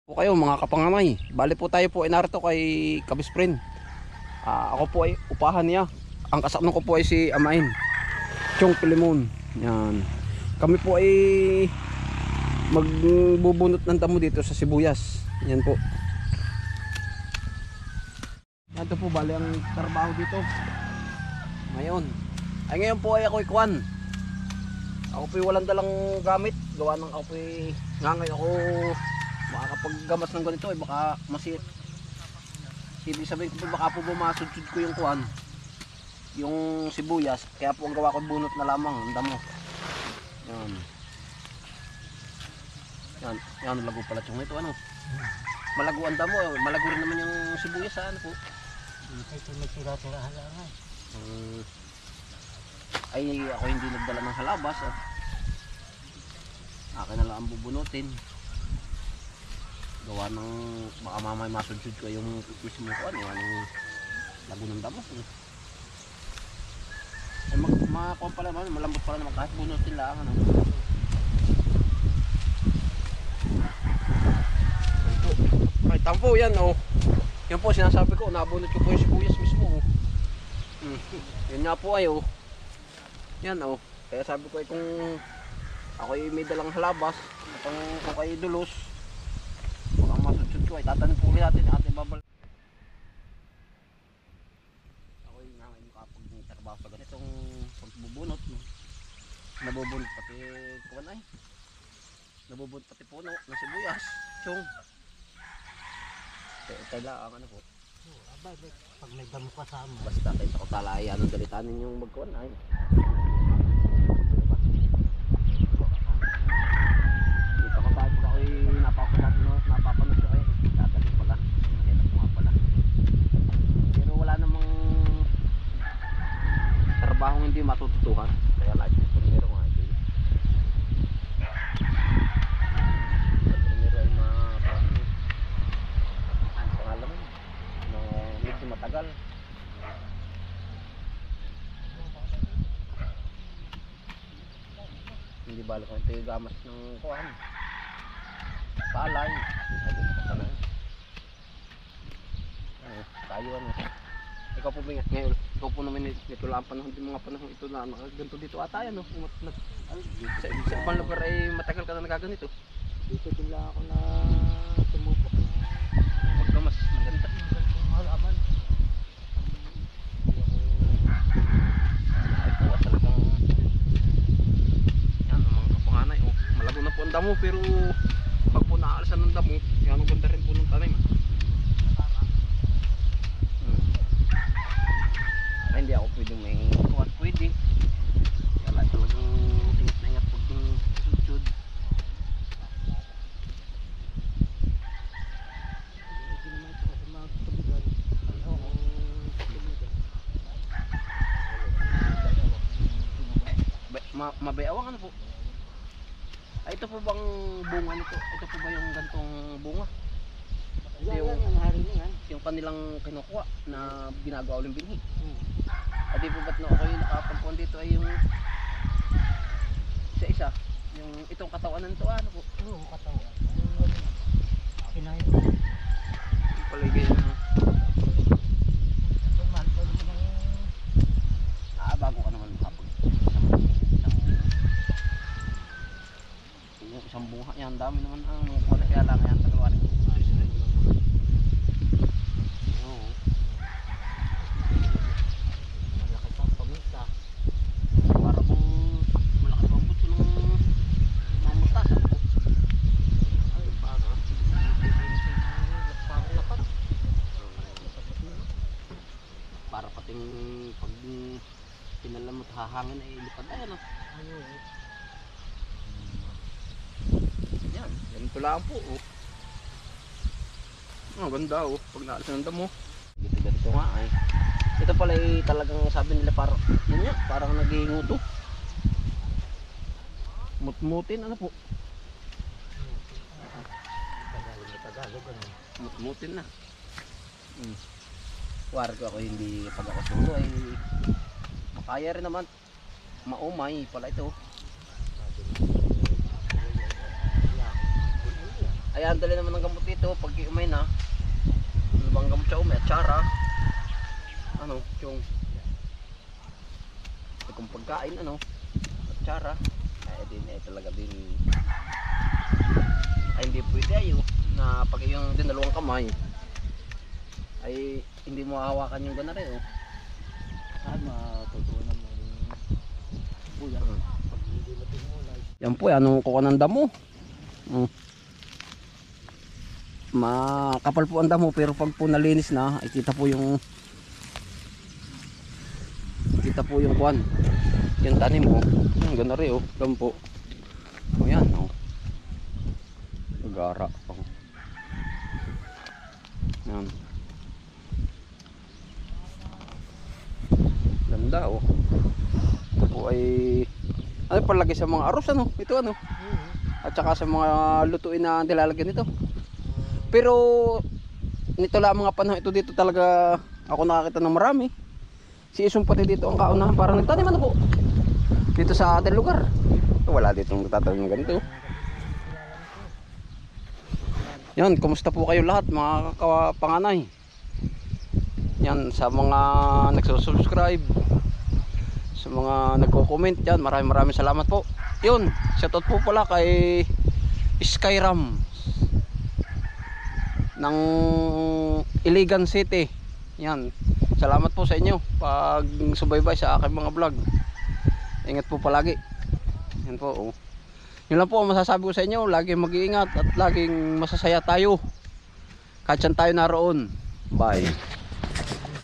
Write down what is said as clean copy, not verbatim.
Po kayo mga kapanganay, bali po tayo po ay narito kay Kabisprin. Ako po ay upahan niya. Ang kasama ko po ay si Amain Chong Pilimon. Yan. Kami po ay magbubunot ng damo dito sa sibuyas. Yan po. Yan po bali ang trabaho dito. Ngayon po ay ako ikwan. Ako po ay walang dalang gamit. Gawa ng ako po ay ngangay ako. Baka kapag gamas ng ganito ay baka masit. Ibig sabihin ko po baka po bumasud-sud ko yung kuan, yung sibuyas. Kaya po ang gawa ko bunot na lamang ang damo. Yan. Yan lago pala yung ito ano. Malago ang damo, malago rin naman yung sibuyas sa ano po. Ito may tira-tirahan lang ay. Ay ako hindi nagdala ng halabas at akin na lang ang bubunutin. Gawa ng baka mamay masudsud ko yung mismo ko ano lago ng damo. Ay makakuha pala naman, malambot pala naman kahit bunutin lang ano. Ay tampo yan oh. Yan po sinasabi ko, nabunot ko po yung sibuyas mismo oh. Yan nga po ay oh. Yan oh. Kaya sabi ko ay kung ako ay may dalang halabas, kung kayo dulos, baka masudsud ko ay tatanim po ulit natin at ibabal. Ako ay ngayon kapag trabaho sa ganitong pagbubunot, nabubunot pati kuwan ay. Nabubunot pati puno ng sibuyas, chong. Kailangan ano po. Abay, pag may damo kasama. Basta tayo sa kutala ay anong dalitanin yung magkuhan ay. Dito ko tayo pag ako'y napapanood ko kayo. Dadali pala. Nakita ko nga pala. Pero wala namang trabahong hindi matututuhan. Kaya lahat yung primero nga ito. Primero ay ang pangalaman na medyo matagal. Hindi bala kung ito yung gamas ng kuhan palay ay dito pa pala tayo ano. Ikaw po ba ngayon ikaw po naman ito lang panahon din mga panahon ito na ganito dito ata yan sa ibang lugar ay matagal ka na nagaganito. Dito din lang ako na tumupok na pagkamas ng ganito ng halaman. ay po talagang yan ang mga kapanganay oh. Malago na po ang damo pero pag po naalisan ng damo yan ang ganda rin po ng tanim ay hindi ako pwedeng may kuwan pwede kaya talagang ingat na ingat pag sudsud. Mabayawang ano po? Ay ito po bang bunga nito? Ito po ba yung gantong bunga? Yan, hari na yan. Yung kanilang kinukuha na ginagawa uling binhi. At di po ba't na okay nakakampuan dito ay yung isa yung itong katawan nito ano po? Oo, katawan. Kinain ko. Yung paligay na bago ka naman makapag isang bunga yan, dami naman ang mga kaya lang yan tagawa rin. Oo. Malaki pang paminta. Para kung malaki pang buto ng mamutas Ay, para lapat. para pating pag pinalamot hahangin ay lipad ay ano. Ayun. Yan, ganito lang po oh. Ganda oh, pag naalis ng damo. Ganito nga ay. Ito pala ay talagang sabi nila parang yun nga, parang naghihinguto. Mutmutin ano po? Tagalog ano. Mutmutin na. Wari ko ako hindi pag ako sulo ay makaya rin naman. Maumay pala ito. Ayan, dali naman ng gamot dito pag umay na. Ano bang gamot siya umay? Atsara. Ano, yung kung pagkain ano, atsara. Ay din talaga din. Ay hindi pwede ayo na pag yung dinalawang kamay ay hindi mo hawakan yung gana rin oh. Saan matutunan mo yung buyan? Pag hindi mo tinulay. Yan po, anong kuha ng damo. Makapal po ang damo pero pag po nalinis na, ay kita po yung kuwan. Yung tanim mo. Yung gana rin oh, yan po. O yan oh. Nagara oh. Yan. Ganda oh. Ito po ay ano palagay sa mga aros ano? Ito ano? At saka sa mga lutuin na nilalagyan nito. Pero nito lang mga panahon ito dito talaga ako nakakita ng marami. Si Isong pati dito ang kaunahan parang nagtanim ano po. Dito sa ating lugar. Wala dito nagtatanim ng ganito. Yan, kumusta po kayo lahat mga kapanganay? Yan sa mga nagsusubscribe, sa mga nagko-comment dyan, maraming salamat po. Yun, shoutout po pala kay Skyram ng Iligan City. Yan, salamat po sa inyo pag subaybay sa aking mga vlog. Ingat po palagi. Yan po oh. Yun lang po ang masasabi ko sa inyo, laging mag-iingat at laging masasaya tayo kahit saan tayo naroon. Bye.